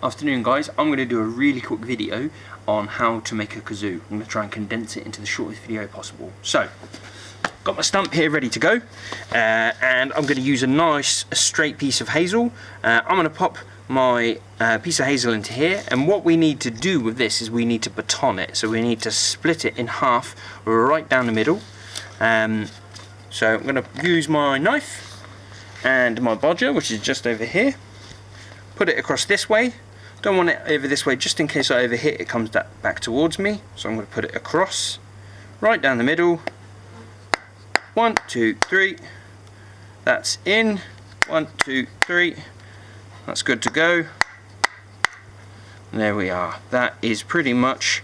Afternoon guys, I'm going to do a really quick video on how to make a kazoo. I'm going to try and condense it into the shortest video possible. So, got my stump here ready to go, and I'm going to use a nice straight piece of hazel. I'm going to pop my piece of hazel into here, and what we need to do with this is we need to baton it. So we need to split it in half right down the middle. So I'm going to use my knife and my bodger, which is just over here. Put it across this way. Don't want it over this way, just in case I overhit it comes back towards me. So I'm going to put it across, right down the middle. 1, 2, 3. That's in. 1, 2, 3. That's good to go. And there we are. That is pretty much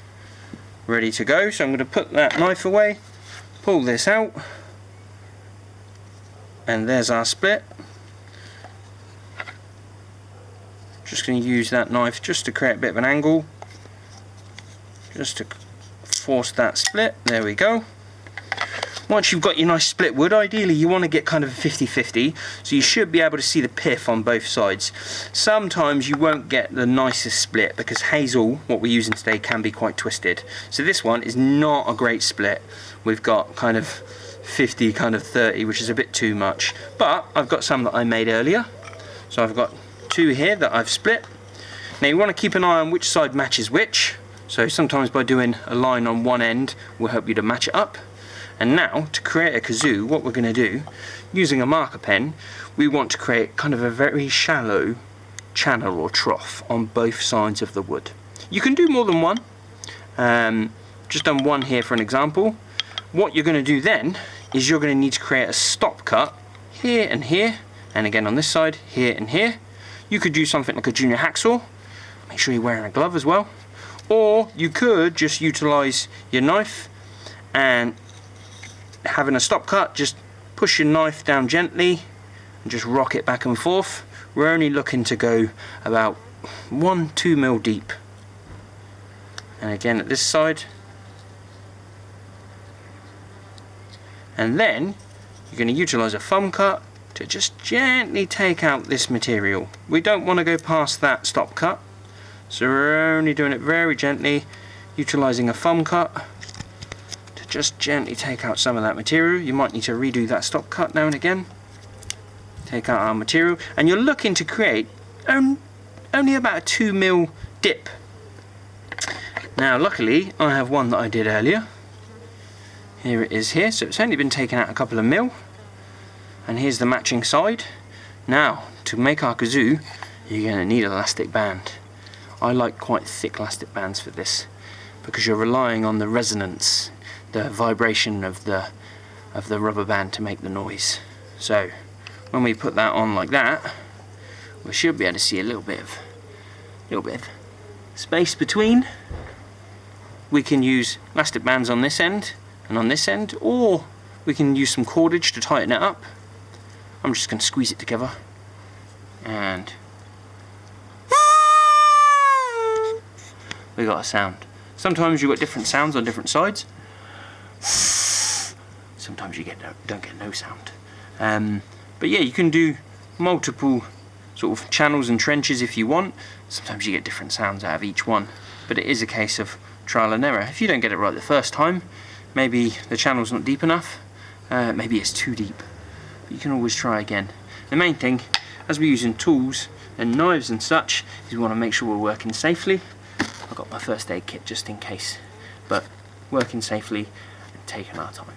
ready to go. So I'm going to put that knife away, pull this out, and there's our split. Just going to use that knife just to create a bit of an angle, just to force that split. There we go. Once you've got your nice split wood, ideally you want to get kind of a 50-50, so you should be able to see the pith on both sides. Sometimes you won't get the nicest split because hazel, what we're using today, can be quite twisted. So this one is not a great split. We've got kind of 50, kind of 30, which is a bit too much. But I've got some that I made earlier. So I've got 2 here that I've split. Now you want to keep an eye on which side matches which. So sometimes by doing a line on one end will help you to match it up. And now to create a kazoo, what we're going to do, using a marker pen, we want to create kind of a very shallow channel or trough on both sides of the wood. You can do more than one. Just done one here for an example. What you're going to do then is you're going to need to create a stop cut here and here, and again on this side, here and here. You could use something like a junior hacksaw. Make sure you're wearing a glove as well. Or you could just utilize your knife and having a stop cut, just push your knife down gently and just rock it back and forth. We're only looking to go about 1-2 mil deep. And again at this side. And then you're going to utilize a thumb cut to just gently take out this material. We don't want to go past that stop cut, so we're only doing it very gently, utilizing a thumb cut to just gently take out some of that material. You might need to redo that stop cut now and again. Take out our material, and you're looking to create only about a 2 mil dip. Now luckily I have one that I did earlier. Here it is here, so it's only been taken out a couple of mil. And here's the matching side. Now, to make our kazoo, you're going to need an elastic band. I like quite thick elastic bands for this because you're relying on the resonance, the vibration of the rubber band to make the noise. So, when we put that on like that, we should be able to see a little bit of space between. We can use elastic bands on this end and on this end, or we can use some cordage to tighten it up. I'm just going to squeeze it together, and we got a sound. Sometimes you've got different sounds on different sides. Sometimes you don't get no sound. But yeah, you can do multiple sort of channels and trenches if you want. Sometimes you get different sounds out of each one, but it is a case of trial and error. If you don't get it right the first time, maybe the channel's not deep enough, maybe it's too deep. You can always try again. The main thing, as we're using tools and knives and such, is we want to make sure we're working safely. I've got my first aid kit just in case, but working safely and taking our time.